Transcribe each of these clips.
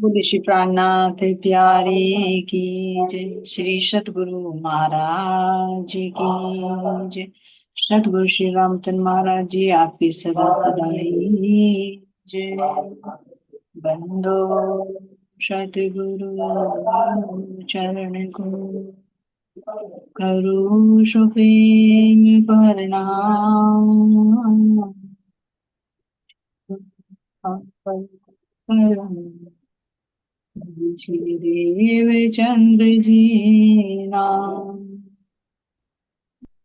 बोले श्री प्राणनाथ प्यारे की जय। श्री सतगुरु महाराज की जय। सतगुरु श्री रामचंद्र महाराज जी आपकी सदा सदाई जय। बंदो सतगुरु चरण को करो सुप्रीम प्रणाम। श्री देवचंद्र जी नाम।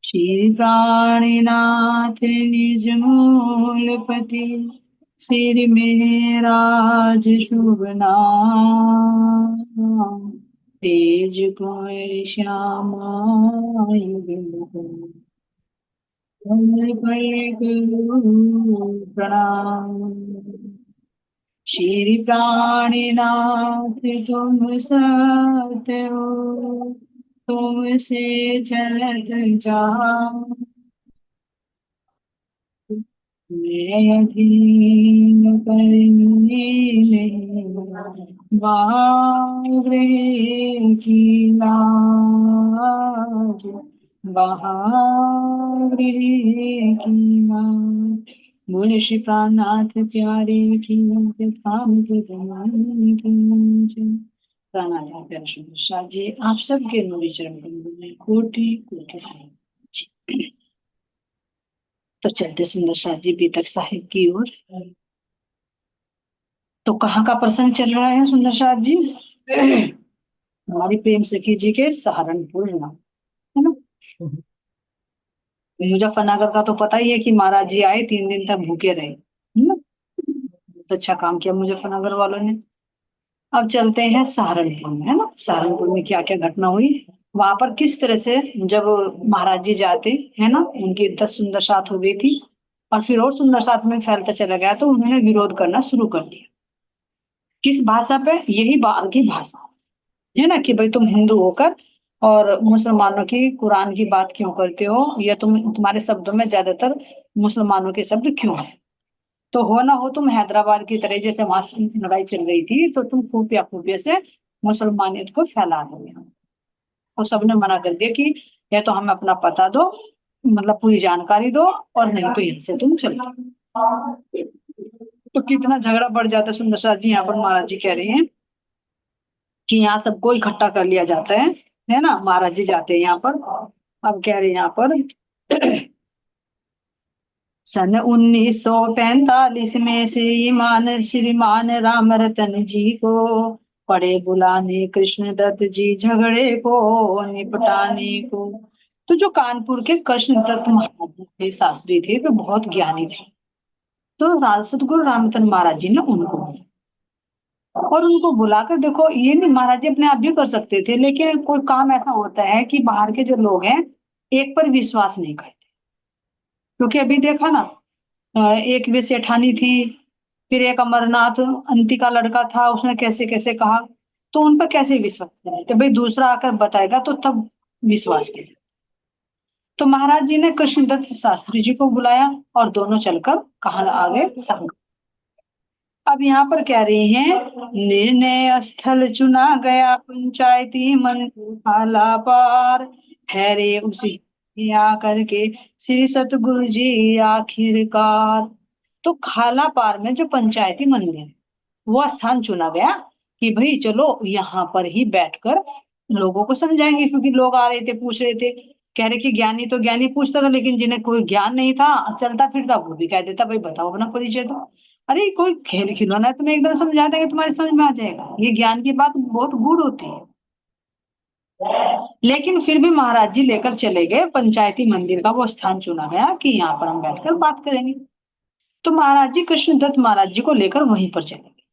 श्री प्राणीनाथ निज मूलपति सिर मेराज शुभ नाम। तेज कुंवर श्यामा पल पल गुरु प्रणाम। श्री प्राणीनाथ तुम सत्य हो, तुमसे चलत जाऊं मैं अधीन करने में बागरे की लाज। बागरे की लाज। बोले श्री प्राणनाथ प्यारे की थाम के जमाने की जय। प्राणायाम प्यारे सुंदर शाह जी आप सबके नूरी चरण कमलों में कोटि कोटि सलाम जी। तो चलते सुंदर शाह जी बीतक साहिब की ओर। तो कहाँ का प्रसंग चल रहा है सुंदर शाह जी? हमारी प्रेम सखी जी के सहारनपुर नाम है ना। मुजफ्फरनगर का तो पता ही है कि महाराज जी आए 3 दिन तक भूखे रहे, है ना। बहुत अच्छा काम किया मुजफ्फरनगर वालों ने। अब चलते हैं सहारनपुर में, है ना। सहारनपुर में क्या क्या घटना हुई, वहां पर किस तरह से जब महाराज जी जाते हैं ना, उनकी 10 सुंदर साथ हो गई थी और फिर और सुंदर साथ में फैलता चला गया तो उन्होंने विरोध करना शुरू कर दिया। किस भाषा पे? यही बाल की भाषा, है ना, कि भाई तुम हिंदू होकर और मुसलमानों की कुरान की बात क्यों करते हो, या तुम्हारे शब्दों में ज्यादातर मुसलमानों के शब्द क्यों है। तो हो ना हो तुम हैदराबाद की तरह, जैसे वहां लड़ाई चल रही थी तो तुम खुफिया खुफिया से मुसलमानियत को फैला रहे हो। तो सबने मना कर दिया कि या तो हमें अपना पता दो, मतलब पूरी जानकारी दो, और नहीं तो यहाँ से तुम चलो। तो कितना झगड़ा बढ़ जाता है सुंदर शाह जी। यहाँ पर महाराज जी कह रहे हैं कि यहाँ सबको इकट्ठा कर लिया जाता है ना। महाराज जी जाते हैं यहाँ पर। अब कह रहे हैं यहाँ पर सन 1945 में श्रीमान राम रतन जी को पड़े बुलाने कृष्ण दत्त जी झगड़े को निपटाने को। तो जो कानपुर के कृष्ण दत्त महाराज जी थे, शास्त्री थे, वे बहुत ज्ञानी थे। तो सतगुरु रामतन महाराज जी ने उनको और उनको बुलाकर, देखो ये नहीं महाराज जी अपने आप भी कर सकते थे, लेकिन कोई काम ऐसा होता है कि बाहर के जो लोग हैं एक पर विश्वास नहीं करते। क्योंकि अभी देखा ना, एक वे सेठानी थी, फिर एक अमरनाथ अंति का लड़का था, उसने कैसे कैसे कहा। तो उन पर कैसे विश्वास करें कि भाई दूसरा आकर बताएगा तो तब विश्वास किया। तो महाराज जी ने कृष्णदत्त शास्त्री जी को बुलाया और दोनों चलकर कहा आगे संग। अब यहाँ पर कह रहे हैं निर्णय स्थल चुना गया पंचायती मन आला पार ठहरे उसी आकर के श्री सतगुरु जी आखिरकार। तो खाला पार में जो पंचायती मंदिर है, वो स्थान चुना गया कि भाई चलो यहाँ पर ही बैठकर लोगों को समझाएंगे। क्योंकि लोग आ रहे थे, पूछ रहे थे, कह रहे कि ज्ञानी तो ज्ञानी पूछता था, लेकिन जिन्हें कोई ज्ञान नहीं था चलता फिरता वो भी कह देता भाई बताओ अपना परिचय दो। अरे कोई खेल खिलौना है, तुम्हें एकदम समझा देंगे, तुम्हारी समझ में आ जाएगा। ये ज्ञान की बात बहुत गूढ़ होती है। लेकिन फिर भी महाराज जी लेकर चले गए पंचायती मंदिर का वो स्थान चुना गया कि यहाँ पर हम बैठकर बात करेंगे। तो महाराज जी कृष्णदत्त महाराज जी को लेकर वहीं पर चले गए।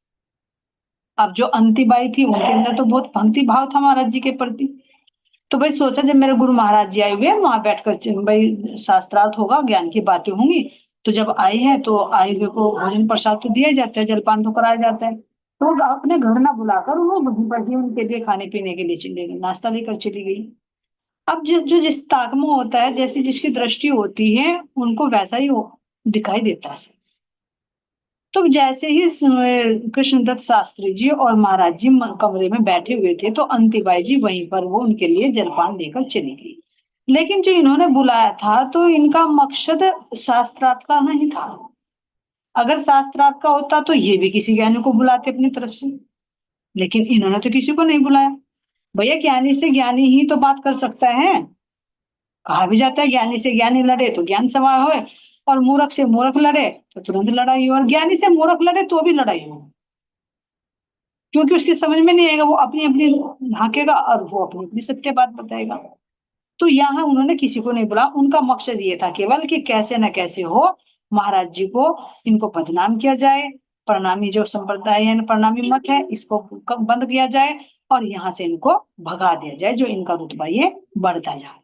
अब जो अंतिबाई थी उनके अंदर तो बहुत भक्ति भाव था महाराज जी के प्रति। तो भाई सोचा जब मेरे गुरु महाराज जी आए हुए हैं वहां बैठकर भाई शास्त्रार्थ होगा, ज्ञान की बातें होंगी। तो जब आए हैं तो आए हुए को भोजन प्रसाद तो दिया जाता है, जलपान तो कराया जाता है। तो वो अपने घर ना बुलाकर उन्होंने वहीं पर ही उनके लिए खाने पीने के लिए चले गई, नाश्ता लेकर चली गई। अब जो जिस ताक में होता है, जैसी जिसकी दृष्टि होती है उनको वैसा ही दिखाई देता है। तो जैसे ही कृष्णदत्त शास्त्री जी और महाराज जी कमरे में बैठे हुए थे, तो अंतिबाई जी वहीं पर वो उनके लिए जलपान लेकर चली गई। लेकिन जो इन्होंने बुलाया था तो इनका मकसद शास्त्रार्थ का नहीं था। अगर शास्त्रार्थ का होता तो ये भी किसी ज्ञानी को बुलाते अपनी तरफ से, लेकिन इन्होंने तो किसी को नहीं बुलाया। भैया ज्ञानी से ज्ञानी ही तो बात कर सकता है। कहा भी जाता है ज्ञानी से ज्ञानी लड़े तो ज्ञान समाए होए, और मूर्ख से मूर्ख लड़े तो तुरंत लड़ाई हो, और ज्ञानी से मूर्ख लड़े तो भी लड़ाई हो, क्योंकि उसकी समझ में नहीं आएगा, वो अपनी अपनी झांकेगा और वो अपनी अपनी सत्य बात बताएगा। तो यहाँ उन्होंने किसी को नहीं बुला, उनका मकसद ये था केवल कि कैसे न कैसे हो महाराज जी को, इनको बदनाम किया जाए, प्रणामी जो संप्रदाय है, प्रणामी मत है, इसको बंद किया जाए और यहाँ से इनको भगा दिया जाए, जो इनका रुतबा ये बढ़ता जाए।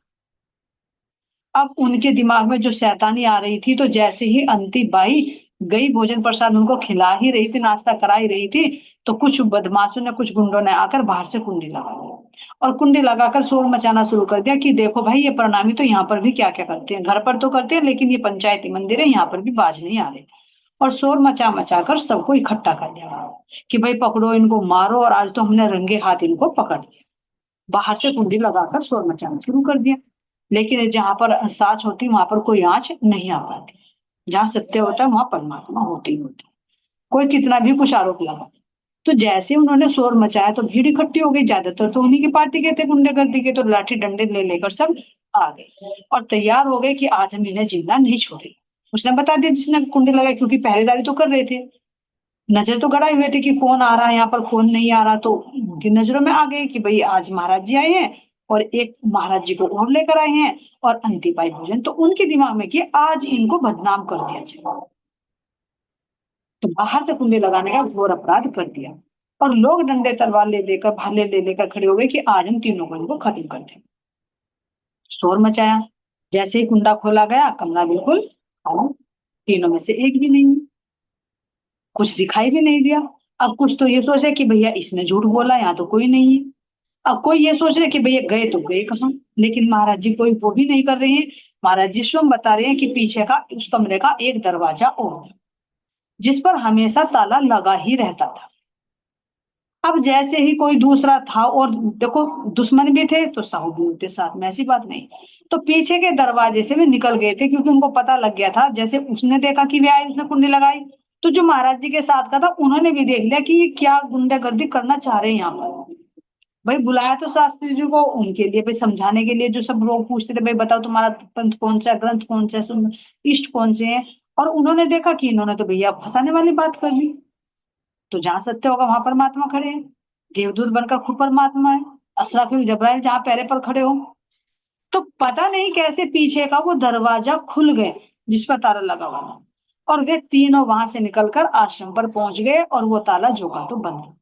अब उनके दिमाग में जो शैतानी आ रही थी, तो जैसे ही अंती बाई गई भोजन प्रसाद उनको खिला ही रही थी, नाश्ता करा ही रही थी, तो कुछ बदमाशों ने, कुछ गुंडों ने आकर बाहर से कुंडी लगा दी, और कुंडी लगाकर शोर मचाना शुरू कर दिया कि देखो भाई, ये प्रणामी तो यहाँ पर भी क्या क्या करते हैं, घर पर तो करते हैं लेकिन ये पंचायती मंदिर है, यहाँ पर भी बाज नहीं आ रहे। और शोर मचा मचा कर सबको इकट्ठा कर दिया कि भाई पकड़ो इनको, मारो, और आज तो हमने रंगे हाथ इनको पकड़ लिया। बाहर से कुंडी लगाकर शोर मचाना शुरू कर दिया। लेकिन जहां पर साच होती वहां पर कोई आंच नहीं आ पाती। जहां सत्य होता है वहां परमात्मा होती ही होती है। कोई कितना भी कुछ आरोप लगा। तो जैसे उन्होंने शोर मचाया तो भीड़ इकट्ठी हो गई, ज्यादातर तो उन्हीं की पार्टी के थे, गुंडागर्दी के, तो लाठी डंडे ले लेकर सब आ गए और तैयार हो गए कि आज हम इन्हें जिंदा नहीं छोड़ेंगे। उसने बता दिया जिसने कुंडी लगाई, क्योंकि पहरेदारी तो कर रहे थे, नजर तो गड़ाए हुए थे कि कौन आ रहा है यहाँ पर, कौन नहीं आ रहा। तो उनकी नजरों में आ गए कि भाई आज महाराज जी आए हैं और एक महाराज जी को और लेकर आए हैं और अंतिपाई भोजन, तो उनके दिमाग में कि आज इनको बदनाम कर दिया जाए। तो बाहर से कुंडे लगाने का घोर अपराध कर दिया, और लोग डंडे तलवार ले लेकर, भाले ले लेकर खड़े हो गए कि आज हम तीनों को इनको खत्म कर दें। शोर मचाया, जैसे ही कुंडा खोला गया कमरा बिल्कुल खाली, तीनों में से एक भी नहीं है, कुछ दिखाई भी नहीं दिया। अब कुछ तो ये सोचे कि भैया इसने झूठ बोला, यहाँ तो कोई नहीं है। अब कोई ये सोच रहे कि भैया गए तो गए कहाँ, लेकिन महाराज जी कोई वो भी नहीं कर रहे हैं। महाराज जी स्वयं बता रहे हैं कि पीछे का उस कमरे का एक दरवाजा और था, जिस पर हमेशा ताला लगा ही रहता था। अब जैसे ही कोई दूसरा था, और देखो दुश्मन भी थे तो साहू भी होते साथ में, ऐसी बात नहीं, तो पीछे के दरवाजे से भी निकल गए थे, क्योंकि उनको पता लग गया था, जैसे उसने देखा कि वे आए, उसने कुंडी लगाई, तो जो महाराज जी के साथ का था उन्होंने भी देख लिया कि ये क्या गुंडागर्दी करना चाह रहे हैं यहाँ पर। भाई बुलाया तो शास्त्री जी को उनके लिए, भाई समझाने के लिए, जो सब लोग पूछते थे भाई बताओ तुम्हारा पंथ कौन सा है, ग्रंथ कौन सा है, इष्ट कौन से हैं, और उन्होंने देखा कि इन्होंने तो भैया फंसाने वाली बात कर ली। तो जहां सत्य होगा वहां परमात्मा खड़े हैं, देवदूत बनकर खुद परमात्मा है, असराफिल जबराइल जहां पैरे पर खड़े हो। तो पता नहीं कैसे पीछे का वो दरवाजा खुल गए जिस पर ताला लगा हुआ था, और वे तीनों वहां से निकलकर आश्रम पर पहुंच गए, और वो ताला झोंका तो बंद।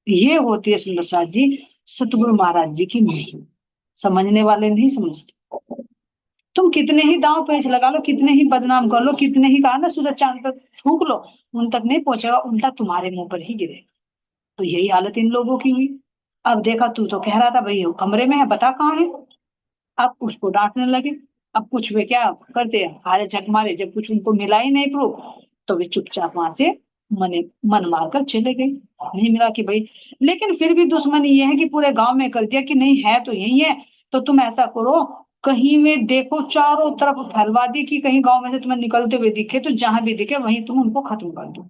ये होती है सुंदर साथ जी सतगुरु महाराज जी की महिमा। समझने वाले नहीं समझते। तुम कितने ही दांव पेच लगा लो, कितने ही बदनाम कर लो, कितने ही कहा ना सूरज चांद तक थूक लो, उन तक नहीं पहुंचेगा, उल्टा तुम्हारे मुंह पर ही गिरेगा। तो यही हालत इन लोगों की हुई। अब देखा, तू तो कह रहा था भाई कमरे में है, बता कहाँ है। अब उसको डांटने लगे। अब कुछ वे क्या करते हैं, हारे झक मारे, जब कुछ उनको मिला ही नहीं प्रूफ, तो वे चुपचाप वहां से मन मार कर चले गए। नहीं मिला कि भाई, लेकिन फिर भी दुश्मनी ये है कि पूरे गांव में कर दिया कि नहीं है तो यही है। तो तुम ऐसा करो, कहीं में देखो चारों तरफ फैलवा दी कि कहीं गांव में से तुम्हें निकलते हुए दिखे, तो जहां भी दिखे वहीं तुम उनको खत्म कर दो,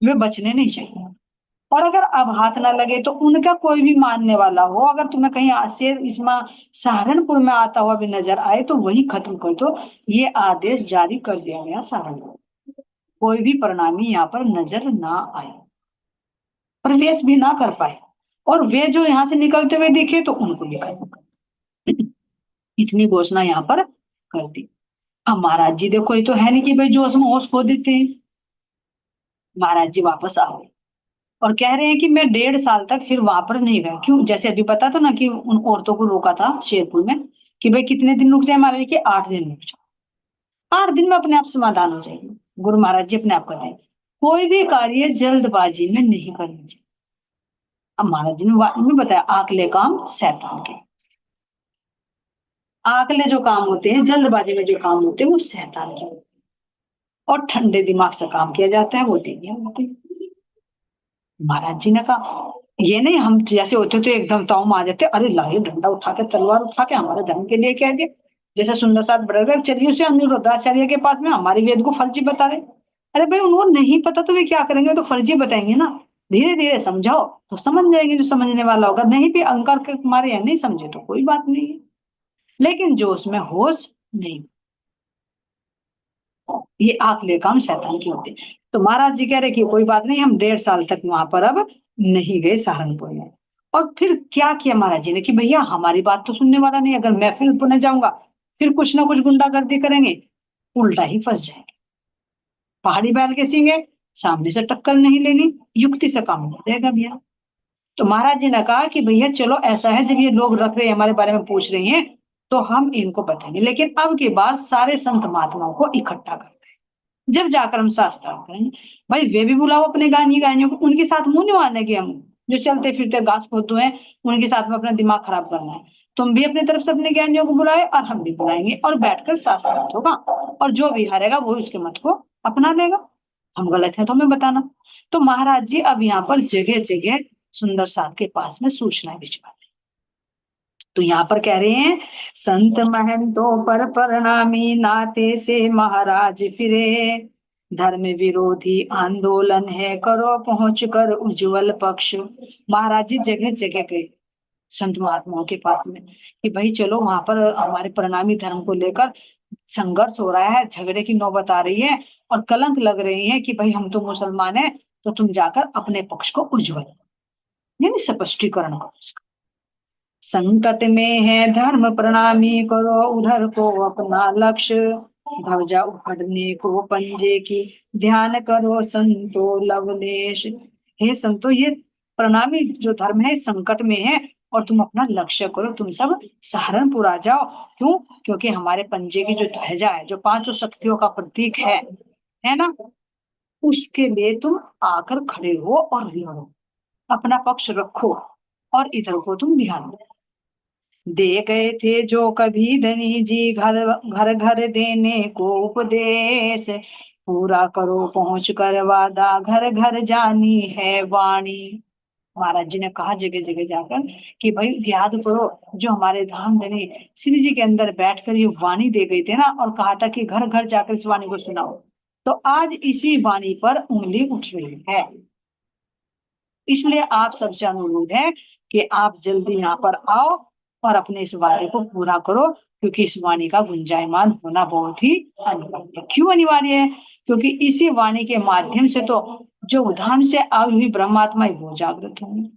वे बचने नहीं चाहिए। और अगर अब हाथ ना लगे तो उनका कोई भी मानने वाला हो, अगर तुम्हें कहीं से इसमें सहारनपुर में आता हुआ भी नजर आए तो वही खत्म कर दो। ये आदेश जारी कर दिया गया सहारनपुर। कोई भी परिणामी यहाँ पर नजर ना आए, प्रवेश भी ना कर पाए, और वे जो यहाँ से निकलते हुए दिखे तो उनको भी खत्म कर। इतनी घोषणा यहाँ पर कर दी। अब महाराज जी देखो, ये तो है नहीं कि भाई जोश में होश खो देते हैं। महाराज जी वापस आ गए और कह रहे हैं कि मैं 1.5 साल तक फिर वहां पर नहीं गया। क्यों? जैसे अभी पता था ना कि उन औरतों को रोका था शेरपुर में कि भाई कितने दिन रुक जाए, महाराज के 8 दिन रुक जाओ, 8 दिन में अपने आप समाधान हो जाएगी। गुरु महाराज जी अपने आप कर देंगे। कोई भी कार्य जल्दबाजी में नहीं करना चाहिए। अब महाराज जी ने बताया, आकले काम शैतान के, आकले जो काम होते हैं, जल्दबाजी में जो काम होते हैं वो शैतान के होते हैं। और ठंडे दिमाग से काम किया जाता है, वो देनी होती है। महाराज जी ने कहा ये नहीं हम जैसे होते तो एकदम ताव में आ जाते, अरे लाइए डंडा उठा के तलवार उठा के हमारे धर्म के लिए कह दिया। जैसे सुंदर साथ बड़े चलिए उसे अनिरुद्धाचार्य के पास में हमारी वेद को फर्जी बता रहे। अरे भाई उनको नहीं पता तो वे क्या करेंगे, तो फर्जी बताएंगे ना। धीरे धीरे समझाओ तो समझ जाएंगे जो समझने वाला होगा, नहीं भी अहंकार के मारे या नहीं समझे तो कोई बात नहीं है। लेकिन जो उसमें होश नहीं, ये आखिरी काम शैतान की होती है। तो महाराज जी कह रहे कि कोई बात नहीं, हम 1.5 साल तक वहां पर अब नहीं गए सहारनपुर में। और फिर क्या किया महाराज जी ने कि भैया हमारी बात तो सुनने वाला नहीं, अगर मैं फिर पुणे जाऊंगा फिर कुछ ना कुछ गुंडागर्दी करेंगे, उल्टा ही फंस जाएंगे। पहाड़ी बैल के सींगे, सामने से टक्कर नहीं लेनी, युक्ति से काम नहीं देगा भैया। तो महाराज जी ने कहा कि भैया चलो ऐसा है, जब ये लोग रख रहे हैं हमारे बारे में पूछ रही हैं तो हम इनको बताएंगे, लेकिन अब की बार सारे संत महात्माओं को इकट्ठा कर, जब जाकर हम शास्त्र करेंगे। भाई वे भी बुलाओ अपने गानी गानियों को, उनके साथ मुंह नहीं मारने के हम, जो चलते फिरते घास फूदू हैं उनके साथ में अपना दिमाग खराब करना है। तुम भी अपनी तरफ से अपने ज्ञानियों को बुलाए और हम भी बुलाएंगे और बैठकर शास्त्रार्थ होगा, और जो भी हारेगा वो उसके मत को अपना लेगा। हम गलत हैं तो हमें बताना। तो महाराज जी अब यहाँ पर जगह जगह सुंदर साथ के पास में सूचना भिजवा, तो यहाँ पर कह रहे हैं संत महंतों पर प्रणामी नाते से महाराज फिरे, धर्म विरोधी आंदोलन है करो पहुंच कर उज्जवल पक्ष। महाराज जी जगह जगह गए संत महात्माओं के पास में कि भाई चलो वहां पर हमारे प्रणामी धर्म को लेकर संघर्ष हो रहा है, झगड़े की नौबत आ रही है और कलंक लग रही है कि भाई हम तो मुसलमान हैं, तो तुम जाकर अपने पक्ष को उज्जवल यानी स्पष्टीकरण करो। संकट में है धर्म प्रणामी करो उधर को अपना लक्ष्य, ध्वजा उखड़ने को पंजे की ध्यान करो संतो लवलेश। हे संतो ये प्रणामी जो धर्म है संकट में है और तुम अपना लक्ष्य करो, तुम सब सहारनपुर आ जाओ। क्यों? क्योंकि हमारे पंजे की जो ध्वजा है जो 5 शक्तियों का प्रतीक है ना, उसके लिए तुम आकर खड़े हो और लड़ो, अपना पक्ष रखो और इधर को तुम ध्यान दो। दे गए थे जो कभी धनी जी घर घर घर देने को उपदेश, पूरा करो पहुंच कर वादा घर घर जानी है वाणी। महाराज जी ने कहा जगह जगह जाकर कि भाई याद करो जो हमारे धाम धनी श्री जी के अंदर बैठकर ये वाणी दे गई थे ना, और कहा था कि घर घर जाकर इस वाणी को सुनाओ, तो आज इसी वाणी पर उंगली उठ रही है। इसलिए आप सबसे अनुरोध है कि आप जल्दी यहाँ पर आओ और अपने इस वादे को पूरा करो, क्योंकि इस वाणी का गुंजायमान होना बहुत ही अनिवार्य है। क्यों अनिवार्य है? क्योंकि इसी वाणी के माध्यम से तो जो उधाम से आई हुई ब्रह्मात्मा है वो जागृत होंगे,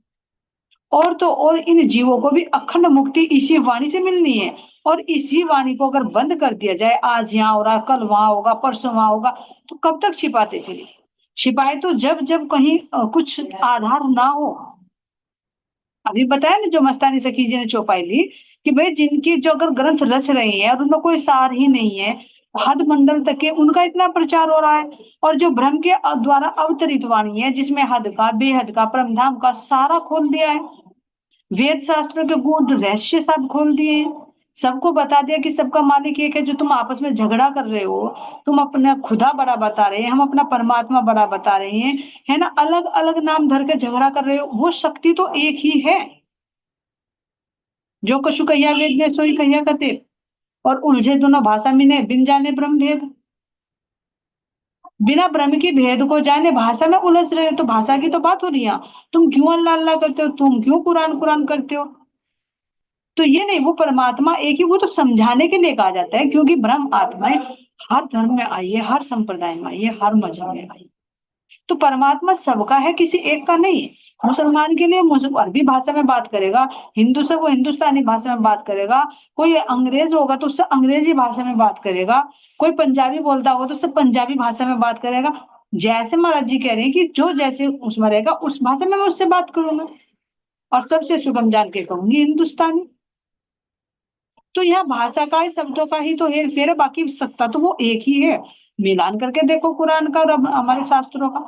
और तो और इन जीवों को भी अखंड मुक्ति इसी वाणी से मिलनी है। और इसी वाणी को अगर बंद कर दिया जाए, आज यहाँ हो रहा कल वहां होगा परसों वहां होगा, तो कब तक छिपाते फिर? छिपाए तो जब जब कहीं कुछ आधार ना हो। अभी बताया ना जो मस्तानी सखी जी ने चौपाई ली कि भाई जिनकी जो अगर ग्रंथ रच रही है और उनमें कोई सार ही नहीं है, हद मंडल तक के उनका इतना प्रचार हो रहा है, और जो ब्रह्म के द्वारा अवतरित वाणी है जिसमें हद का बेहद का परमधाम का सारा खोल दिया है, वेद शास्त्रों के गूढ़ रहस्य सब खोल दिए हैं, सबको बता दिया कि सबका मालिक एक है। जो तुम आपस में झगड़ा कर रहे हो, तुम अपना खुदा बड़ा बता रहे हैं, हम अपना परमात्मा बड़ा बता रहे हैं, है ना, अलग अलग नाम धर के झगड़ा कर रहे हो, वो शक्ति तो एक ही है। जो कछु कहिया वेद ने सोई कहिया कते, और उलझे दोनों भाषा में ने बिन जाने ब्रह्म भेद। बिना ब्रह्म के भेद को जाने भाषा में उलझ रहे हो, तो भाषा की तो बात हो रही है। तुम क्यों अल्लाह अल्लाह करते हो, तुम क्यों कुरान कुरान करते हो? तो ये नहीं, वो परमात्मा एक ही, वो तो समझाने के लिए कहा जाता है, क्योंकि ब्रह्म आत्माएं हर धर्म में आई है, हर संप्रदाय में आई है, हर मजहब में आई है। तो परमात्मा सबका है, किसी एक का नहीं है। मुसलमान के लिए अरबी भाषा में बात करेगा, हिंदू से वो हिंदुस्तानी भाषा में बात करेगा, कोई अंग्रेज होगा तो उससे अंग्रेजी भाषा में बात करेगा, कोई पंजाबी बोलता होगा तो उससे पंजाबी भाषा में बात करेगा। जैसे महाराज जी कह रहे हैं कि जो जैसे उसमें रहेगा उस भाषा में मैं उससे बात करूंगा, और सबसे सुगम जान के कहूंगी हिंदुस्तानी। तो यह भाषा का ही, शब्दों का ही तो हेर फेर है, बाकी सत्ता तो वो एक ही है। मिलान करके देखो कुरान का और हमारे शास्त्रों का,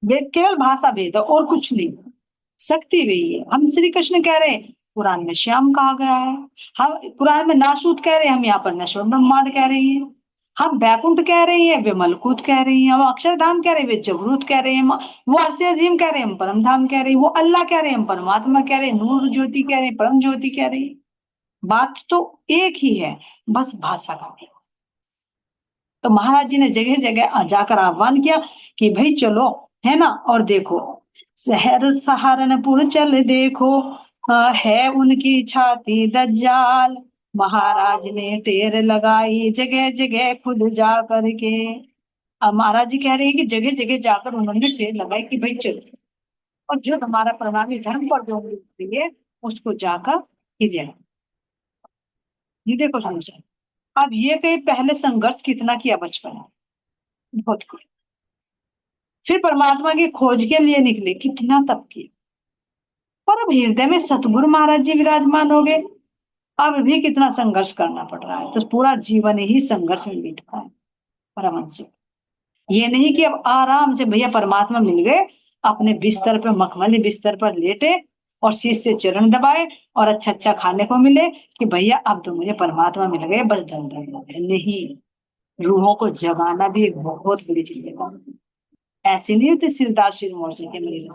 केवल भाषा भेद है और कुछ नहीं, शक्ति वही है। हम श्री कृष्ण कह रहे हैं, कुरान में श्याम कहा गया है। हम कुरान में नासूत कह रहे हैं, हम यहाँ पर नश्वर ब्रह्मांड कह रहे हैं। हम बैकुंठ कह रहे हैं, वे मलकूत कह रही हैं, हम अक्षरधाम कह रहे हैं, वे जबरूत कह रहे हैं, वो अर्श अजीम कह रहे हैं, हम परम धाम कह रहे हैं, वो अल्लाह कह रहे हैं, हम परमात्मा कह रहे हैं, नूर ज्योति कह रहे हैं, परम ज्योति कह रहे हैं। बात तो एक ही है, बस भाषा का भी। तो महाराज जी ने जगह जगह जाकर आह्वान किया कि भाई चलो, है ना, और देखो शहर सहारनपुर चल देखो, है उनकी छाती दज्जाल। महाराज ने टेर लगाई जगह जगह खुद जा करके। अब महाराज जी कह रहे हैं कि जगह जगह जाकर उन्होंने टेर लगाई कि भाई चलो, और जो हमारा प्रणामी धर्म पर जो है उसको जाकर क्लियर। ये देखो समझा। अब ये कहीं पहले संघर्ष कितना किया बचपन में, बहुत कुछ। फिर परमात्मा की खोज के लिए निकले, कितना तप किया। पर अब हृदय में सतगुरु महाराज जी विराजमान हो गए, अब भी कितना संघर्ष करना पड़ रहा है। तो पूरा जीवन ही संघर्ष में बीतता है परमहंस। ये नहीं कि अब आराम से भैया परमात्मा मिल गए, अपने बिस्तर पर, मखमली बिस्तर पर लेटे और शीश से चरण दबाए और अच्छा अच्छा खाने को मिले कि भैया अब तो मुझे परमात्मा मिल गए, बस धन धन हो गए। नहीं, रूहों को जगाना भी एक बहुत बड़ी जिम्मेदारी है। ऐसे नहीं होते सिरदार शिव मोर्चे के मेरे,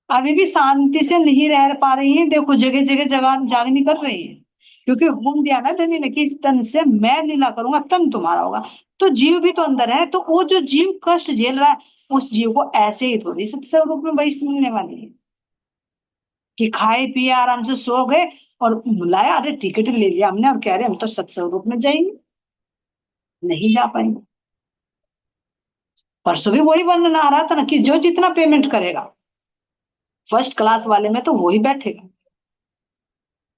अभी भी शांति से नहीं रह पा रही हैं। देखो जगह जगह जागनी कर रही है, क्योंकि हुक्म दिया ना धनी ने कि इस तन से मैं लीला करूंगा, तन तुम्हारा होगा। तो जीव भी तो अंदर है, तो वो जो जीव कष्ट झेल रहा है, उस जीव को ऐसे ही थोड़ी सत्संग रूप में वही मिलने वाली है कि खाए पिए आराम से सो गए और बुलाया, अरे टिकट ले लिया हमने और कह रहे हम तो सत्संग रूप में जाएंगे, नहीं जा पाएंगे। परसों भी वही वर्णन आ रहा था ना कि जो जितना पेमेंट करेगा, फर्स्ट क्लास वाले में तो वही बैठेगा,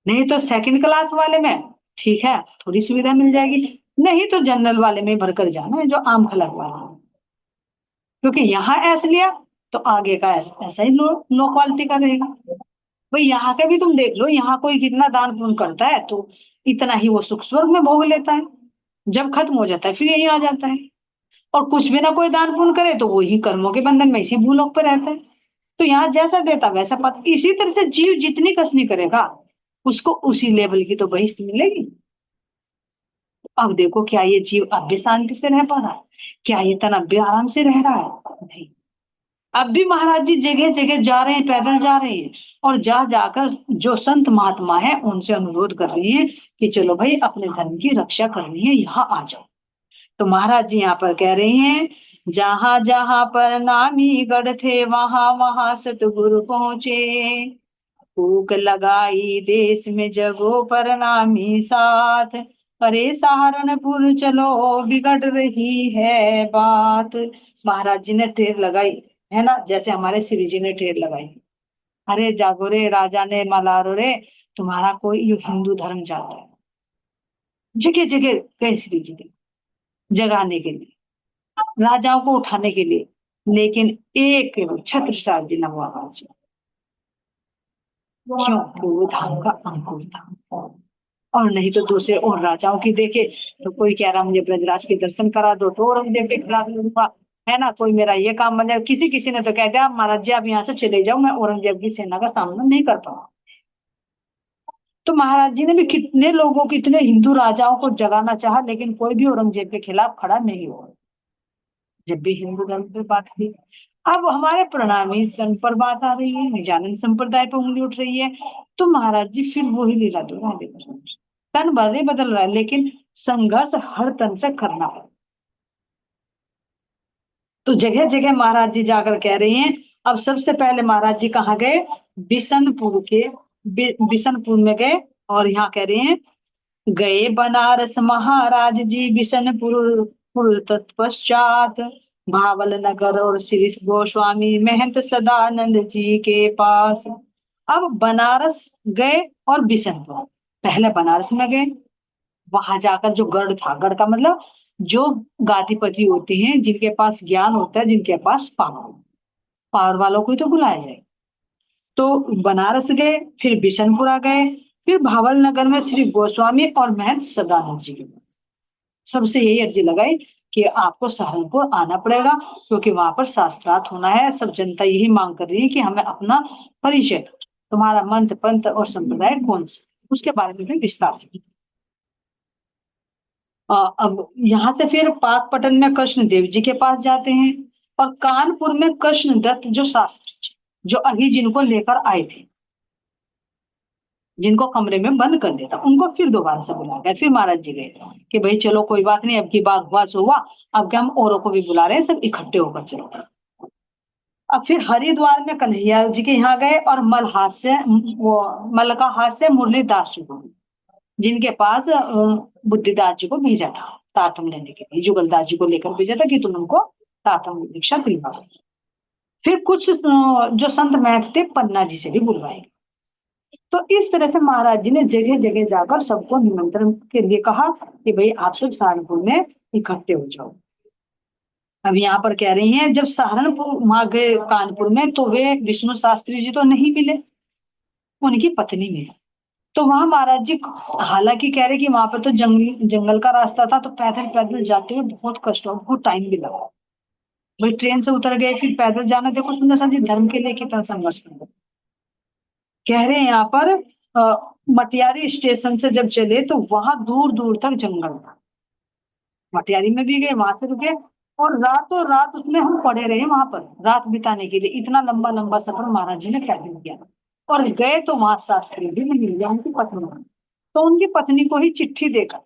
नहीं तो सेकंड क्लास वाले में ठीक है थोड़ी सुविधा मिल जाएगी, नहीं तो जनरल वाले में भरकर जाना है, जो आम खलक वाला है। क्योंकि यहाँ ऐसा लिया तो आगे का ऐसा ही लो क्वालिटी का रहेगा। भाई यहाँ का भी तुम देख लो, यहाँ कोई कितना दान पुण्य करता है तो इतना ही वो सुख स्वर्ग में भोग लेता है, जब खत्म हो जाता है फिर यही आ जाता है। और कुछ भी ना कोई दान पुण्य करे तो वही कर्मों के बंधन में इसी भूलोक पर रहता है। तो यहाँ जैसा देता वैसा पता, इसी तरह से जीव जितनी कसनी करेगा उसको उसी लेवल की तो बहिष्ठ मिलेगी। अब देखो क्या ये जीव अब भी शांति से रह पा रहा है? क्या ये तन अब भी आराम से रह रहा है? नहीं। अब भी महाराज जी जगह जगह जा रहे हैं, पैदल जा रहे हैं, और जा जाकर जो संत महात्मा है उनसे अनुरोध कर रही है कि चलो भाई अपने धर्म की रक्षा करनी है, यहाँ आ जाओ। तो महाराज जी यहाँ पर कह रहे हैं, जहां जहां पर नामी गढ़ थे वहां वहां सतगुरु पहुंचे, फूक लगाई देश में जगो पर नामी साथ, अरे सहारनपुर चलो बिगड़ रही है बात। महाराज जी ने टेर लगाई, है ना, जैसे हमारे श्री जी ने टेर लगाई, अरे जागो रे राजा ने मलारो रे, तुम्हारा कोई ये हिंदू धर्म जाता है। जगह जगह गए श्री जी के जगाने के लिए, राजाओं को उठाने के लिए, लेकिन एक छत्रसाल जी नवाबाज, क्यों? कि वो धाम का अंकुर था। और नहीं तो दूसरे और राजाओं की देखे तो कोई कह रहा मुझे ब्रजराज के दर्शन करा दो तो औरंगजेब के खिलाफ लड़ूंगा, है ना, कोई मेरा ये काम, मतलब किसी किसी ने तो कह दिया महाराज जी आप यहाँ से चले जाओ, मैं औरंगजेब की सेना का सामना नहीं कर पाऊंगा। तो महाराज जी ने भी कितने लोगों, कितने हिंदू राजाओं को जगाना चाहा, लेकिन कोई भी औरंगजेब के खिलाफ खड़ा नहीं हुआ जब भी हिंदू धर्म पर बात की। अब हमारे प्रणामी धर्म पर बात आ रही है, निजानंद संप्रदाय पर उंगली उठ रही है, तो महाराज जी फिर वही लीला दोहरा देखो, तन भले बदल रहा है लेकिन संघर्ष हर तन से करना है। तो जगह जगह महाराज जी जाकर कह रहे हैं। अब सबसे पहले महाराज जी कहाँ गए? बिशनपुर के, बिशनपुर में गए, और यहाँ कह रहे हैं गए बनारस महाराज जी बिशनपुर तत्पश्चात, भावल नगर और श्री गोस्वामी महंत सदानंद जी के पास। अब बनारस गए और बिशनपुर, पहले बनारस में गए, वहां जाकर जो गढ़ था, गढ़ का मतलब जो गादीपति होते हैं जिनके पास ज्ञान होता है, जिनके पास पावर, पावर वालों को ही तो बुलाया जाए। तो बनारस गए, फिर बिशनपुरा गए, फिर भावल नगर में श्री गोस्वामी और महंत सदानंद जी के पास। सबसे यही अर्जी लगाई कि आपको सहारनपुर आना पड़ेगा, क्योंकि वहां पर शास्त्रार्थ होना है। सब जनता यही मांग कर रही है कि हमें अपना परिचय, तुम्हारा मंत्र पंथ और संप्रदाय कौन सा, उसके बारे में भी विस्तार से। अब यहाँ से फिर पाकपटन में कृष्ण देव जी के पास जाते हैं, और कानपुर में कृष्ण दत्त जो शास्त्री जी, जो अभी जिनको लेकर आए थे, जिनको कमरे में बंद कर देता, उनको फिर दोबारा से बुला गया। फिर महाराज जी गए कि भाई चलो कोई बात नहीं, अब की बात हुआ सो हुआ, अब क्या हम औरों को भी बुला रहे हैं, सब इकट्ठे होकर चलो। अब फिर हरिद्वार में कन्हैया जी के यहाँ गए, और मलहास से वो मलकाहास से मुरलीदास जी को, जिनके पास बुद्धिदास जी को भेजा था तारतम लेने के लिए, जुगलदास जी को लेकर भेजा था कि तुम उनको तारतम दीक्षा दिलवाओ। फिर कुछ जो संत महंत थे पन्ना जी से भी बुलवाए। तो इस तरह से महाराज जी ने जगह जगह जाकर सबको निमंत्रण के लिए कहा कि भाई आप सब सहारनपुर में इकट्ठे हो जाओ। अब यहाँ पर कह रही हैं जब सहारनपुर वहां गए कानपुर में, तो वे विष्णु शास्त्री जी तो नहीं मिले, उनकी पत्नी मिली। तो वहां महाराज जी, हालांकि कह रहे कि वहां पर तो जंगल का रास्ता था, तो पैदल पैदल जाते हुए बहुत कष्ट हुआ, बहुत टाइम भी लगा। भाई ट्रेन से उतर गए, फिर पैदल जाना, देखो सुंदर सा जी धर्म के लिए कितना संघर्ष करना। कह रहे हैं यहाँ पर मटियारी स्टेशन से जब चले तो वहां दूर दूर तक जंगल था। मटियारी में भी गए, वहां से रुके, और रातों रात उसमें हम पड़े रहे वहां पर रात बिताने के लिए। इतना लंबा लंबा सफर महाराज जी ने पैदल किया। और गए तो वहां शास्त्री भी नहीं मिल गया, उनकी पत्नी। तो उनकी पत्नी को ही चिट्ठी देकर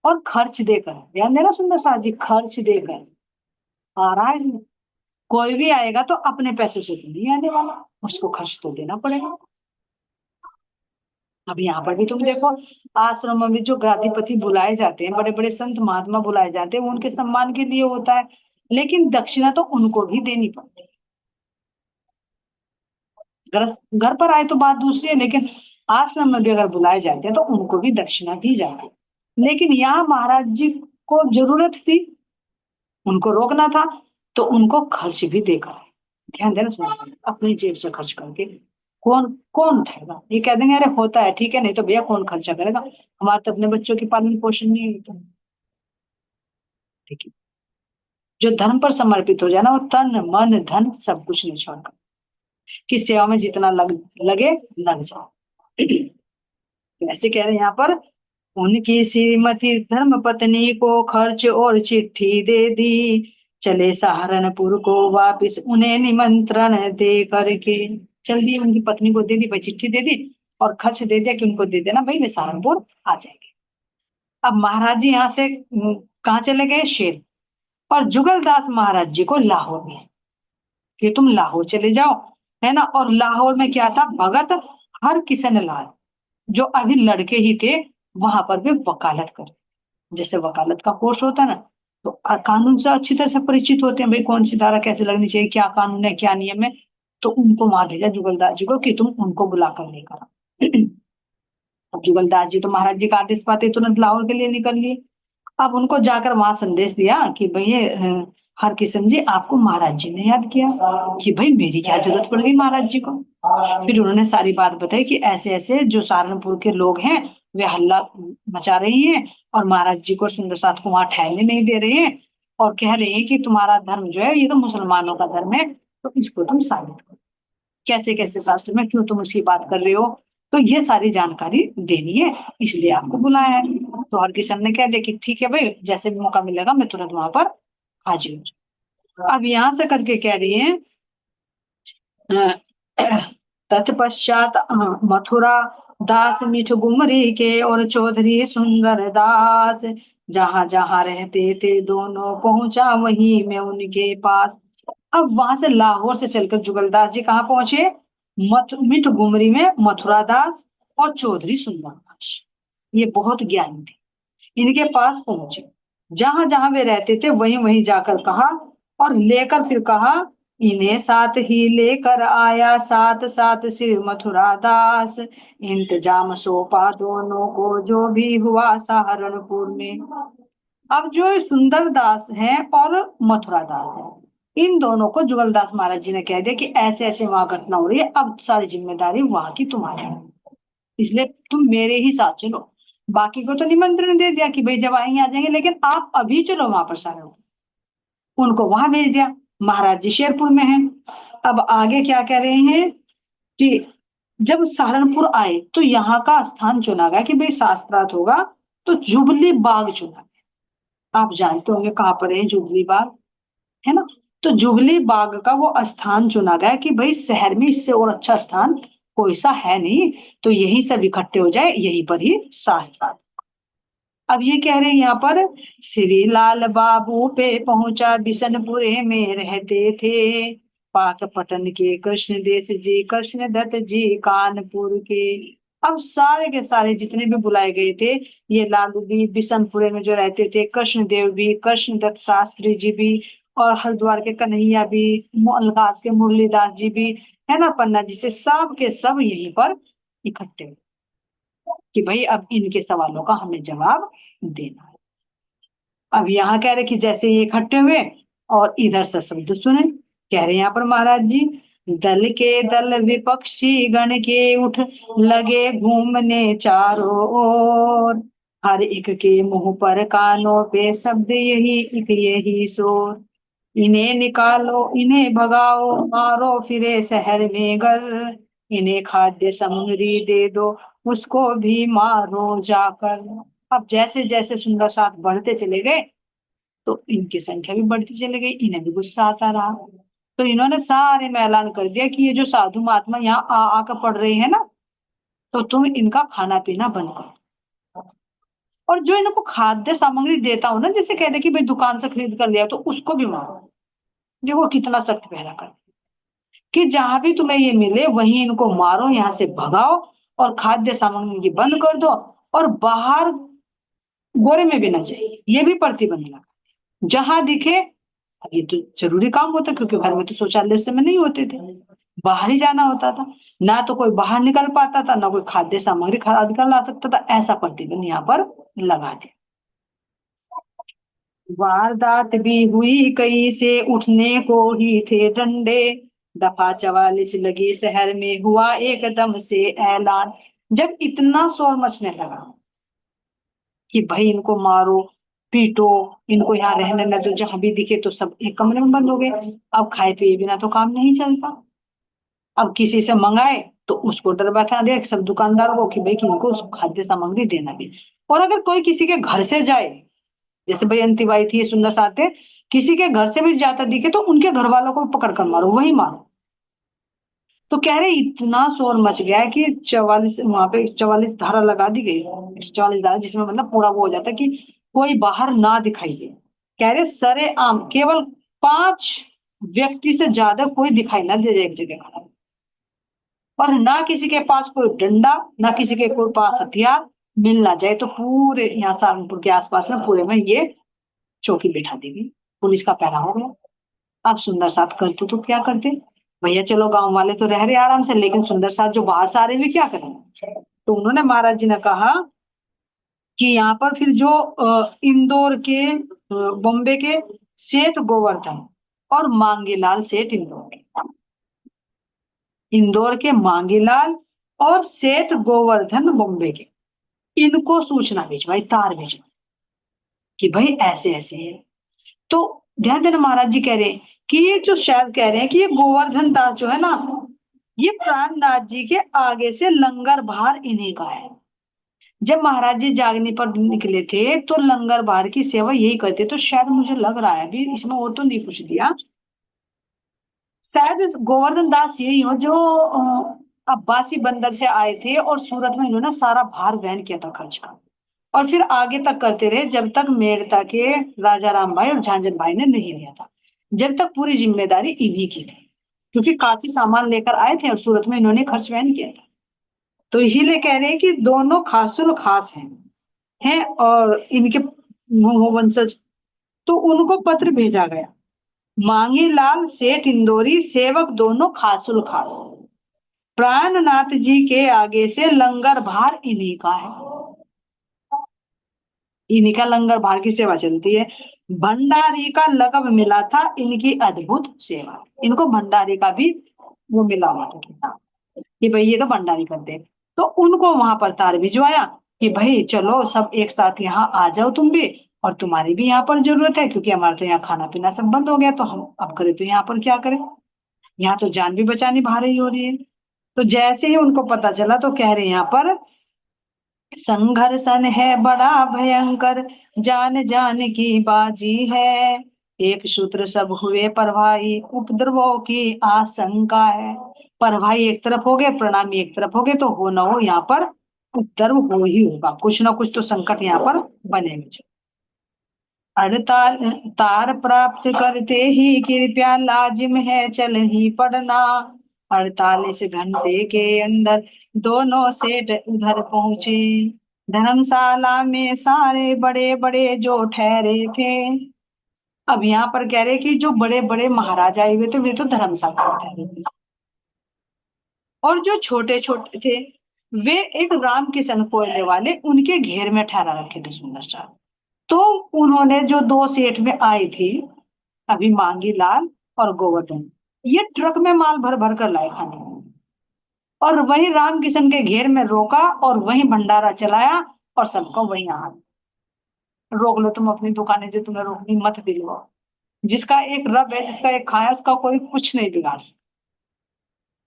और खर्च देकर, ध्यान देना सुंदर साहब जी, खर्च देकर आ रहा है। कोई भी आएगा तो अपने पैसे से तो नहीं आने वाला, उसको खर्च तो देना पड़ेगा। अब यहाँ पर भी तुम देखो, आश्रम में जो गादीपति बुलाए जाते हैं, बड़े बड़े संत महात्मा बुलाए जाते हैं, वो उनके सम्मान के लिए होता है, लेकिन दक्षिणा तो उनको भी देनी पड़ती है। घर घर पर आए तो बात दूसरी है, लेकिन आश्रम में भी अगर बुलाए जाते हैं तो उनको भी दक्षिणा दी जाती है। लेकिन यहाँ महाराज जी को जरूरत थी, उनको रोकना था, तो उनको खर्च भी देकर, ध्यान देना सुनिए, अपनी जेब से खर्च करके। कौन कौन उठाएगा, ये कह देंगे अरे होता है ठीक है, नहीं तो भैया कौन खर्चा करेगा, हमारे तो अपने बच्चों की पालन पोषण नहीं होता। ठीक है, जो धर्म पर समर्पित हो जाए ना, वो तन मन धन सब कुछ नहीं छोड़कर, कि सेवा में जितना लगे लग जाओ। ऐसे कह रहे हैं यहाँ पर, उनकी श्रीमती धर्म पत्नी को खर्च और चिट्ठी दे दी, चले सहारनपुर को वापिस उन्हें निमंत्रण दे करके। चल दी, उनकी पत्नी को दे दी भाई, चिट्ठी दे दी और खर्च दे दिया कि उनको दे देना भाई, वे सहारनपुर आ जाएंगे। अब महाराज जी यहाँ से कहाँ चले गए, शेर, और जुगलदास महाराज जी को लाहौर में, कि तुम लाहौर चले जाओ, है ना। और लाहौर में क्या था, भगत हर किशन लाल, जो अभी लड़के ही थे, वहां पर भी वकालत कर, जैसे वकालत का कोर्स होता है ना, तो कानून से अच्छी तरह से परिचित होते हैं, भाई कौन सी धारा कैसे लगनी चाहिए, क्या कानून है क्या नियम है। तो उनको वहां भेजा जुगलदास जी को कि तुम उनको बुलाकर लेकर आओ। अब जुगलदास जी तो महाराज जी का आदेश पाते तुरंत लाहौर के लिए निकल लिए। अब उनको जाकर वहां संदेश दिया कि भैया हर किस्म जी आपको महाराज जी ने याद किया, कि भाई मेरी क्या जरूरत पड़ गई महाराज जी को। फिर उन्होंने सारी बात बताई कि ऐसे ऐसे जो सहारनपुर के लोग हैं, वे हल्ला मचा रही हैं, और महाराज जी को सुंदर साथ को वहां ठहरने नहीं दे रहे हैं, और कह रहे हैं कि तुम्हारा धर्म जो है ये तो मुसलमानों का धर्म है, तो इसको तुम साबित करो, कैसे कैसे शास्त्र में क्यों तुम उसकी बात कर रहे हो। तो ये सारी जानकारी देनी है, इसलिए आपको बुलाया है। तो हर किशन ने कह दिया कि ठीक है भाई, जैसे भी मौका मिलेगा मैं तुरंत वहां पर हाजिर हूँ। अब यहाँ से करके कह रही है, तत्पश्चात मथुरा दास मिठ गुमरी के और चौधरी सुंदर दास, जहां जहां रहते थे दोनों पहुंचा वहीं मैं उनके पास। अब वहां से लाहौर से चलकर जुगलदास जी कहाँ पहुंचे, मिठ गुमरी में मथुरा दास और चौधरी सुंदर दास, ये बहुत ज्ञानी थे, इनके पास पहुंचे। जहां जहां वे रहते थे वहीं वहीं जाकर कहा, और लेकर फिर कहा, इन्हें साथ ही लेकर आया साथ साथ श्री मथुरा दास, इंतजाम सौंपा दोनों को जो भी हुआ सहारनपुर में। अब जो सुंदर दास हैं और मथुरा दास है, इन दोनों को जुगलदास महाराज जी ने कह दिया कि ऐसे ऐसे वहां घटना हो रही है, अब सारी जिम्मेदारी वहां की तुम्हारी है, इसलिए तुम मेरे ही साथ चलो। बाकी को तो निमंत्रण दे दिया कि भाई जब आएंगे आ जाएंगे, लेकिन आप अभी चलो वहां पर सारे, उनको वहां भेज दिया। महाराज जी शेरपुर में हैं। अब आगे क्या कह रहे हैं कि जब सहारनपुर आए तो यहाँ का स्थान चुना गया कि भाई शास्त्रार्थ होगा, तो जुबली बाग चुना गया। आप जानते होंगे कहाँ पर है जुबली बाग, है ना। तो जुबली बाग का वो स्थान चुना गया कि भाई शहर में इससे और अच्छा स्थान कोई सा है नहीं, तो यही सब इकट्ठे हो जाए, यहीं पर ही शास्त्र। अब ये कह रहे हैं यहाँ पर, श्री लाल बाबू पे पहुंचा बिशनपुरे में रहते थे, पाक पटन के कृष्ण देश जी, कृष्ण दत्त जी कानपुर के। अब सारे के सारे जितने भी बुलाए गए थे, ये लालू भी बिशनपुरे में जो रहते थे, कृष्ण देव भी, कृष्ण दत्त शास्त्री जी भी, और हरिद्वार के कन्हैया भी, अलकास के मुरलीदास जी भी, है ना, पन्ना जी से, सब के सब यहीं पर इकट्ठे हुए कि भाई अब इनके सवालों का हमें जवाब देना है। अब यहाँ कह रहे कि जैसे ये इकट्ठे हुए और इधर से शब्द सुने, कह रहे यहाँ पर महाराज जी, दल के दल विपक्षी गण के उठ लगे घूमने चारों ओर, हर एक के मुंह पर कानों पे शब्द यही एक यही शोर, इन्हें निकालो इन्हें भगाओ मारो फिरे शहर में गर, इन्हें खाद्य सामग्री दे दो उसको भी मारो जाकर। अब जैसे जैसे सुंदर साथ बढ़ते चले गए, तो इनकी संख्या भी बढ़ती चली गई, इन्हें भी गुस्सा आता रहा। तो इन्होंने सारे में ऐलान कर दिया कि ये जो साधु महात्मा यहाँ आ आकर पढ़ रहे हैं ना, तो तुम इनका खाना पीना बंद करो, और जो इनको खाद्य सामग्री देता हो ना, जैसे कहते कि भाई दुकान से खरीद कर लिया, तो उसको भी मारो। देखो कितना सख्त पहरा कर, कि जहां भी तुम्हें ये मिले वहीं इनको मारो, यहाँ से भगाओ, और खाद्य सामग्री इनकी बंद कर दो, और बाहर गोरे में भी ना चाहिए, ये भी प्रतिबंध लगा। जहां दिखे, अब ये तो जरूरी काम होता, क्योंकि घर में तो शौचालय उस समय नहीं होते थे, बाहर ही जाना होता था, ना तो कोई बाहर निकल पाता था, ना कोई खाद्य सामग्री खरीद कर ला सकता था, ऐसा प्रतिबंध यहाँ पर लगा दिया। वारदात भी हुई कई से उठने को ही थे डंडे, दफा 44 लगी शहर में हुआ एकदम से ऐलान। जब इतना शोर मचने लगा कि भाई इनको मारो पीटो, इनको यहाँ रहने न दो, जहां भी दिखे तो सब एक कमरे में बंद हो गए। अब खाए पिए बिना तो काम नहीं चलता, अब किसी से मंगाए तो उसको डर बैठा दिया सब दुकानदारों को कि भाई कि इनको खाद्य सामग्री देना भी। और अगर कोई किसी के घर से जाए, जैसे भाई अंति बाई थी, सुंदर साथ थे, किसी के घर से भी जाता दिखे तो उनके घर वालों को पकड़ कर मारो, वही मारो। तो कह रहे इतना शोर मच गया है कि 44, वहां पे 44 धारा लगा दी गई, 44 धारा, जिसमें मतलब पूरा वो हो जाता है कि कोई बाहर ना दिखाई दे। कह रहे सरे आम केवल 5 व्यक्ति से ज्यादा कोई दिखाई ना दे एक जगह खड़ा, और ना किसी के पास कोई डंडा, ना किसी के कोई पास हथियार मिल ना जाए, तो पूरे यहाँ सहारनपुर के आसपास में पूरे में ये चौकी बैठा दी गई, पुलिस का पहरा हो गया। अब सुंदर साथ करते तो क्या करते, भैया चलो गांव वाले तो रह रहे आराम से, लेकिन सुंदर साथ जो बाहर से आ रहे हैं वे क्या करें। तो उन्होंने महाराज जी ने कहा कि यहाँ पर फिर जो इंदौर के, बॉम्बे के सेठ गोवर्धन और मांगीलाल सेठ इंदौर के, इंदौर के मांगीलाल और सेठ गोवर्धन बॉम्बे के, इनको सूचना भिजवाई, तार भिजवाई कि भाई ऐसे ऐसे है। तो ध्यान देना, महाराज जी कह रहे हैं कि ये जो शायद कह रहे हैं कि ये गोवर्धन दास जो है ना, ये प्राणनाथ जी के आगे से लंगर बाहर इन्हीं का है। जब महाराज जी जागने पर निकले थे तो लंगर बाहर की सेवा यही करते, तो शायद मुझे लग रहा है अभी इसमें और तो नहीं कुछ दिया, शायद गोवर्धन दास यही हो जो अब्बासी बंदर से आए थे और सूरत में इन्होंने सारा भार वहन किया था खर्च का, और फिर आगे तक करते रहे जब तक मेड़ता के राजा राम भाई और झांझन भाई ने नहीं लिया था, जब तक पूरी जिम्मेदारी इन्हीं की थी, क्योंकि काफी सामान लेकर आए थे और सूरत में इन्होंने खर्च वहन किया था। तो इसीलिए कह रहे हैं कि दोनों खासुल खास हैं और इनके हो वंशज। तो उनको पत्र भेजा गया, मांगी लाल सेठ इंदौरी सेवक दोनों खासुल खास, प्राणनाथ जी के आगे से लंगर भार इन्हीं का है, इन्हीं का लंगर भार की सेवा चलती है। भंडारी का लकब मिला था इनकी अद्भुत सेवा, इनको भंडारी का भी वो मिला हुआ था कि भाई ये तो भंडारी करते हैं। तो उनको वहां पर तार भिजवाया कि भाई चलो सब एक साथ यहाँ आ जाओ तुम भी, और तुम्हारी भी यहाँ पर जरूरत है, क्योंकि हमारा तो यहाँ खाना पीना सब बंद हो गया, तो हम अब करें तो यहाँ पर क्या करें, यहाँ तो जान भी बचानी भारी हो रही है। तो जैसे ही उनको पता चला तो कह रहे हैं यहाँ पर संघर्षण है बड़ा भयंकर, जान जान की बाजी है। एक सूत्र सब हुए पर भाई, उपद्रवों की आशंका है। पर भाई एक तरफ हो गए, प्रणामी एक तरफ हो गए, तो हो ना हो यहाँ पर उपद्रव हो ही होगा, कुछ ना कुछ तो संकट यहाँ पर बनेगा। हड़ताल तार प्राप्त करते ही कृपया लाजिम है चल ही पड़ना। 48 घंटे के अंदर दोनों सेठ उधर पहुंचे। धर्मशाला में सारे बड़े बड़े जो ठहरे थे। अब यहाँ पर कह रहे कि जो बड़े बड़े महाराजा आए हुए थे वे तो धर्मशाला में ठहरे थे, और जो छोटे छोटे थे वे एक राम किशन कोयले वाले उनके घेर में ठहरा रखे थे सुंदर सा। तो उन्होंने जो दो सेठ में आई थी, अभी मांगी लाल और गोवर्धन, ये ट्रक में माल भर भर कर लाए खाने को। और वही राम किशन के घेर में रोका और वही भंडारा चलाया, और सबको वही हाथ रोक लो तुम अपनी दुकानें, जो तुम्हें रोकनी मत दिलवाओ। जिसका एक रब है, जिसका एक खाया, उसका कोई कुछ नहीं बिगाड़ सकता।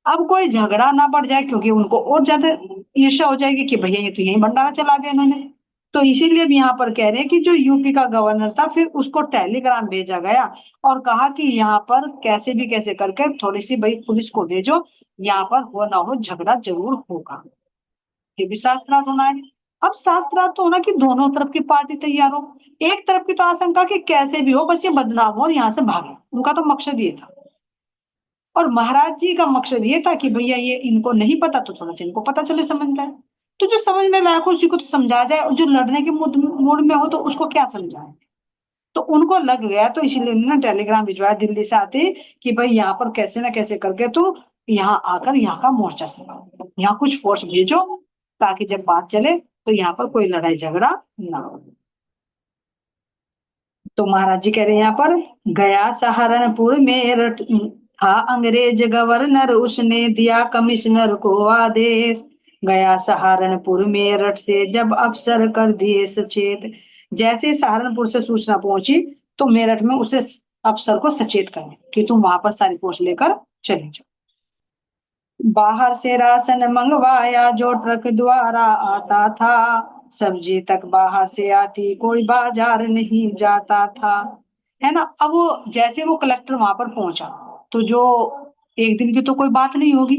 अब कोई झगड़ा ना बढ़ जाए, क्योंकि उनको और ज्यादा ईर्ष्या हो जाएगी कि भैया ये तो यही भंडारा चला दिया इन्होंने। तो इसीलिए भी यहाँ पर कह रहे हैं कि जो यूपी का गवर्नर था, फिर उसको टेलीग्राम भेजा गया और कहा कि यहाँ पर कैसे भी कैसे करके थोड़ी सी भाई पुलिस को भेजो, यहाँ पर हो ना हो झगड़ा जरूर होगा। ये भी शास्त्रार्थ होना है। अब शास्त्रार्थ तो होना कि दोनों तरफ की पार्टी तैयार हो। एक तरफ की तो आशंका कि कैसे भी हो बस ये बदनाम हो और यहाँ से भागे, उनका तो मकसद ये था। और महाराज जी का मकसद ये था कि भैया ये इनको नहीं पता तो थोड़ा सा इनको पता चले, समझ जाए। तो जो समझने लायक हो उसी को तो समझा जाए, और जो लड़ने के मूड में हो तो उसको क्या समझाए। तो उनको लग गया, तो इसीलिए उन्होंने टेलीग्राम भिजवाया दिल्ली से आते कि भाई यहाँ पर कैसे ना कैसे करके तो यहाँ आकर यहाँ का मोर्चा संभालो, यहाँ कुछ फोर्स भेजो, ताकि जब बात चले तो यहाँ पर कोई लड़ाई झगड़ा ना हो। तो महाराज जी कह रहे हैं यहाँ पर, गया सहारनपुर में था अंग्रेज गवर्नर, उसने दिया कमिश्नर को आदेश। गया सहारनपुर मेरठ से जब अफसर कर दिए सचेत। जैसे सहारनपुर से सूचना पहुंची, तो मेरठ में उसे अफसर को सचेत कर दिया कि तुम वहां पर सारी पोस्ट लेकर चले जाओ। बाहर से राशन मंगवाया जो ट्रक द्वारा आता था। सब्जी तक बाहर से आती, कोई बाजार नहीं जाता था। है ना। अब वो जैसे वो कलेक्टर वहां पर पहुंचा, तो जो एक दिन की तो कोई बात नहीं होगी।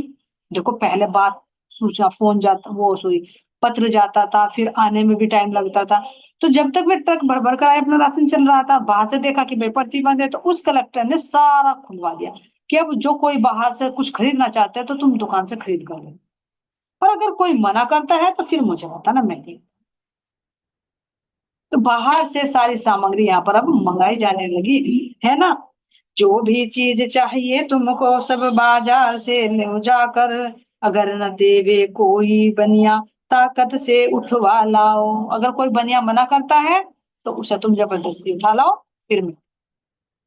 देखो पहले बात, सूचना फोन जाता, वो सॉरी पत्र जाता था, फिर आने में भी टाइम लगता था। तो जब तक वे ट्रक भर भर कर आए, अपना राशन चल रहा था, बाहर से देखा कि भाई प्रतिबंध है, तो उस कलेक्टर ने सारा खुलवा दिया कि अब जो कोई बाहर से कुछ खरीदना चाहते हैं तो तुम दुकान से खरीद कर लो, और अगर कोई मना करता है तो फिर मुझे बताना, मैं दे। तो बाहर से सारी सामग्री यहाँ पर अब मंगाई जाने लगी, है ना। जो भी चीज चाहिए तुमको सब बाजार से ले जाकर, अगर न देवे कोई बनिया ताकत से उठवा लाओ। अगर कोई बनिया मना करता है तो उसे तुम जबरदस्ती उठा लाओ, फिर मिलो।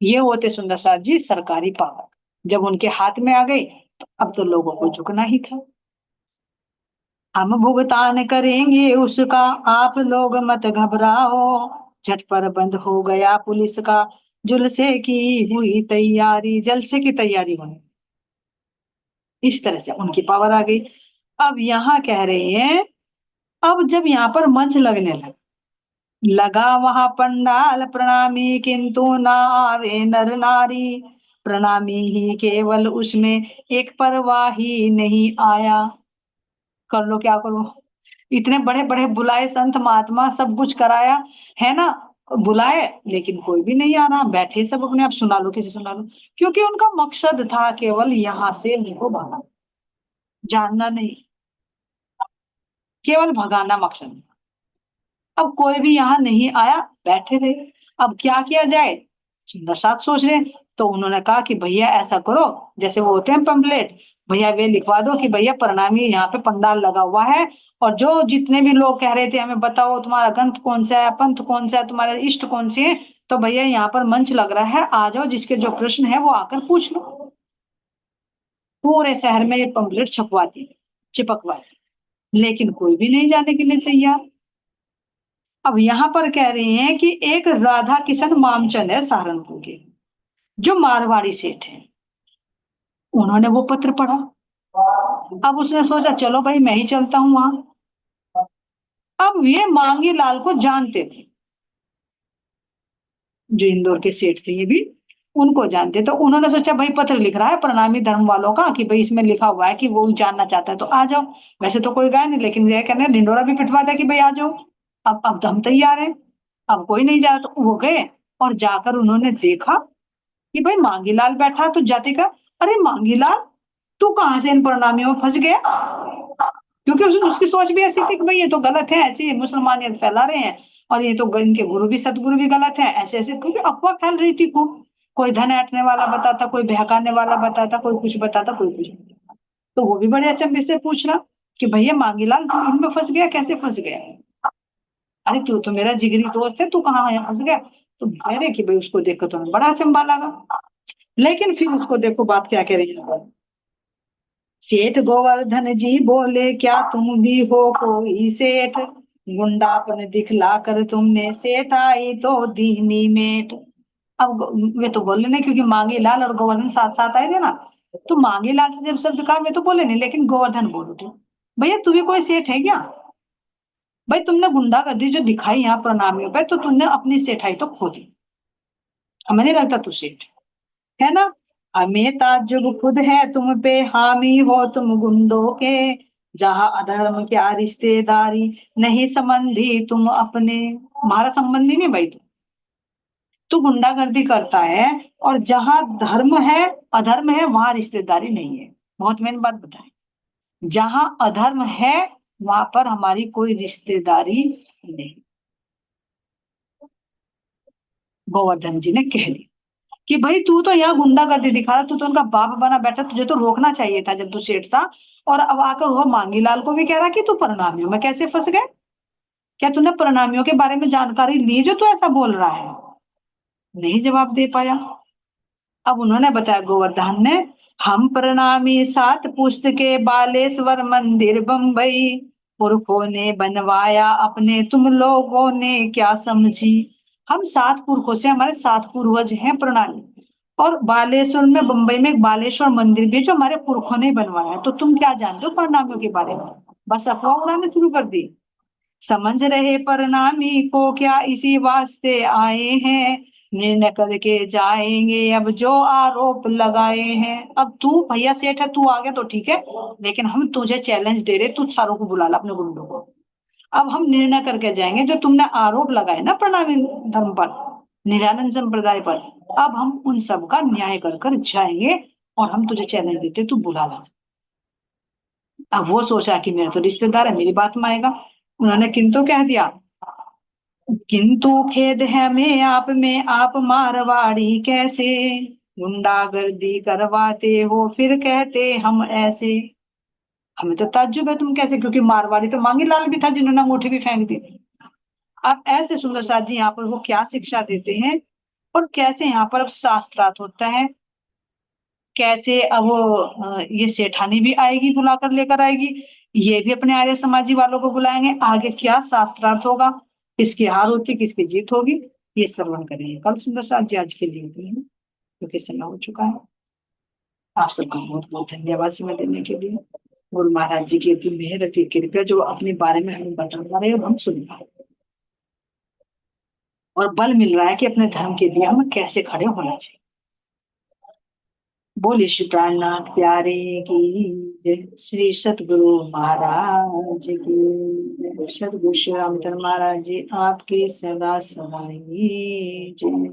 ये होते सुंदर साथ जी सरकारी पावर। जब उनके हाथ में आ गई, तो अब तो लोगों को झुकना ही था। हम भुगतान करेंगे उसका, आप लोग मत घबराओ। झट पर बंद हो गया पुलिस का, जुलसे की हुई तैयारी, जलसे की तैयारी होने। इस तरह से उनकी पावर आ गई। अब यहाँ कह रहे हैं, अब जब यहाँ पर मंच लगने लगा, लगा वहां पंडाल प्रणामी, किंतु ना आवे नर नारी। प्रणामी ही केवल उसमें, एक परवाही नहीं आया। कर लो क्या करो, इतने बड़े बड़े बुलाए संत महात्मा, सब कुछ कराया, है ना। बुलाए लेकिन कोई भी नहीं आ रहा, बैठे सब अपने आप, सुना लो किसे सुना लो। क्योंकि उनका मकसद था केवल यहाँ से उनको भगाना, जानना नहीं, केवल भगाना मकसद। अब कोई भी यहाँ नहीं आया, बैठे रहे। अब क्या किया जाए, सुंदर साथ सोच रहे। तो उन्होंने कहा कि भैया ऐसा करो, जैसे वो होते हैं पंपलेट, भैया वे लिखवा दो कि भैया प्रणामी यहाँ पे पंडाल लगा हुआ है, और जो जितने भी लोग कह रहे थे हमें बताओ तुम्हारा ग्रंथ कौन सा है, पंथ कौन सा है, तुम्हारे इष्ट कौन से है, तो भैया यहाँ पर मंच लग रहा है, आ जाओ, जिसके जो प्रश्न है वो आकर पूछ लो। पूरे शहर में ये पंपलेट छपवा दिए, चिपकवा दिए, लेकिन कोई भी नहीं जाने के लिए तैयार। अब यहाँ पर कह रहे हैं कि एक राधा किशन मामचंद है सहारनपुर के, जो मारवाड़ी सेठ है। उन्होंने वो पत्र पढ़ा। अब उसने सोचा चलो भाई मैं ही चलता हूँ वहां। अब ये मांगी लाल को जानते थे, जो इंदौर के सेठ थे ये भी उनको जानते, तो उन्होंने सोचा भाई पत्र लिख रहा है प्रणामी धर्म वालों का कि भाई इसमें लिखा हुआ है कि वो जानना चाहता है तो आ जाओ। वैसे तो कोई गया नहीं, लेकिन ये कहने ढिंडोरा भी पिटवा दिया कि भाई आ जाओ। अब तो हम तैयार हैं, अब कोई नहीं जा रहा, तो वो गए और जाकर उन्होंने देखा कि भाई मांगीलाल बैठा तो जाति का। अरे मांगीलाल, तू कहाँ से इन प्रणामियों में फंस गया? क्योंकि उसकी सोच भी ऐसी थी कि भाई ये तो गलत है, ऐसे मुसलमानियत फैला रहे हैं, और ये तो इनके गुरु भी सदगुरु भी गलत है, ऐसे ऐसे क्योंकि अफवाह फैल रही थी खूब। कोई धन ऐंठने वाला बताता, कोई बहकाने वाला बताता, कोई कुछ बताता, कोई कुछ बताता। तो वो भी बड़े अचंभे से पूछ रहा कि भैया मांगीलाल तू इनमें फंस गया, कैसे फंस गया? अरे तू तो मेरा जिगरी दोस्त है, तू कहाँ यहाँ फंस गया? तो कह रहे कि भाई उसको देखकर तुम्हें बड़ा अचंभा लगा। लेकिन फिर उसको देखो बात क्या कह रही है। सेठ गोवर्धन जी बोले क्या तुम भी हो कोई सेठ, गुंडापन दिखला कर तुमने सेठ आई तो दीनी मेट। अब वे तो बोले नहीं, क्योंकि मांगे लाल और गोवर्धन साथ साथ आए थे ना। तो मांगे लाल से जब शब्द कहा वे तो बोले नहीं, लेकिन गोवर्धन बोल उठे भैया तू भी कोई सेठ है क्या? भाई तुमने गुंडागर्दी जो दिखाई यहाँ प्रणामियों पे, तो तुमने अपनी सेठाई तो खो दी, हमें नहीं लगता तू सेठ है ना। हमें ताज्जुब खुद है तुम पे, हामी हो तुम गुंडों के, जहाँ अधर्म क्या रिश्तेदारी, नहीं संबंधी तुम अपने। हमारा संबंधी नहीं भाई, तू गुंडागर्दी करता है, और जहाँ धर्म है अधर्म है वहां रिश्तेदारी नहीं है। बहुत मेन बात बताए, जहां अधर्म है वहां पर हमारी कोई रिश्तेदारी नहीं। गोवर्धन जी ने कह दिया कि भाई तू तो यहाँ गुंडागर्दी दिखा रहा, तू तो उनका बाप बना बैठा, तुझे तो रोकना चाहिए था जब तू सेठ था। और अब आकर वो मांगीलाल को भी कह रहा कि तू प्रणामियों में कैसे फंस गए? क्या तूने प्रणामियों के बारे में जानकारी ली जो तू ऐसा बोल रहा है? नहीं जवाब दे पाया। अब उन्होंने बताया गोवर्धन ने, हम प्रणामी सात पुस्त के, बालेश्वर मंदिर बम्बई, पुरखों ने बनवाया अपने, तुम लोगों ने क्या समझी। हम सात पुरखों से, हमारे सात पूर्वज हैं प्रणामी, और बालेश्वर में बम्बई में एक बालेश्वर मंदिर भी है, जो हमारे पुरखों ने बनवाया है। तो तुम क्या जानते हो प्रणामियों के बारे में? बस अफवाह उड़ाने शुरू कर दी। समझ रहे परिणामी को क्या इसी वास्ते आए हैं, निर्णय करके जाएंगे अब जो आरोप लगाए हैं। अब तू भैया सेठ है, तू आ गया तो ठीक है, लेकिन हम तुझे चैलेंज दे रहे, तू सारों को बुला ला अपने गुंडों को। अब हम निर्णय करके जाएंगे जो तुमने आरोप लगाए ना प्रणामी धर्म पर, निरानंद संप्रदाय पर, अब हम उन सब का न्याय कर कर जाएंगे, और हम तुझे चैलेंज देते तू बुला ला। अब वो सोचा कि मेरा तो रिश्तेदार है, मेरी बात मानेगा। उन्होंने किंतु कह दिया, किंतु खेद है मैं आप में, आप मारवाड़ी कैसे, गुंडागर्दी करवाते हो फिर कहते हम ऐसे। हमें तो ताज्जुब है तुम कैसे, क्योंकि मारवाड़ी तो मांगी लाल भी था जिन्होंने अंगूठी भी फेंक दी थी। अब ऐसे सुंदर साथ जी यहाँ पर वो क्या शिक्षा देते हैं, और कैसे यहाँ पर अब शास्त्रार्थ होता है, कैसे अब वो ये सेठानी भी आएगी बुलाकर लेकर आएगी, ये भी अपने आर्य समाजी वालों को बुलाएंगे, आगे क्या शास्त्रार्थ होगा, किसकी हार होती किसकी जीत होगी, ये श्रवण करेंगे कल। सुंदर साथ जी आज के लिए इतना ही, क्योंकि समय हो चुका है। आप सबका बहुत बहुत धन्यवाद समय देने के लिए। गुरु महाराज जी की इतनी मेहर अति कृपया, जो अपने बारे में हमें बता रहे और हम सुन पा रहे, और बल मिल रहा है कि अपने धर्म के लिए हमें कैसे खड़े होना चाहिए। बोले श्री प्राणनाथ प्यारे की जय, श्री सतगुरु महाराज की जय, सतगुरु श्री रामचंद्र महाराज जी आपके सदा सदा ही जय।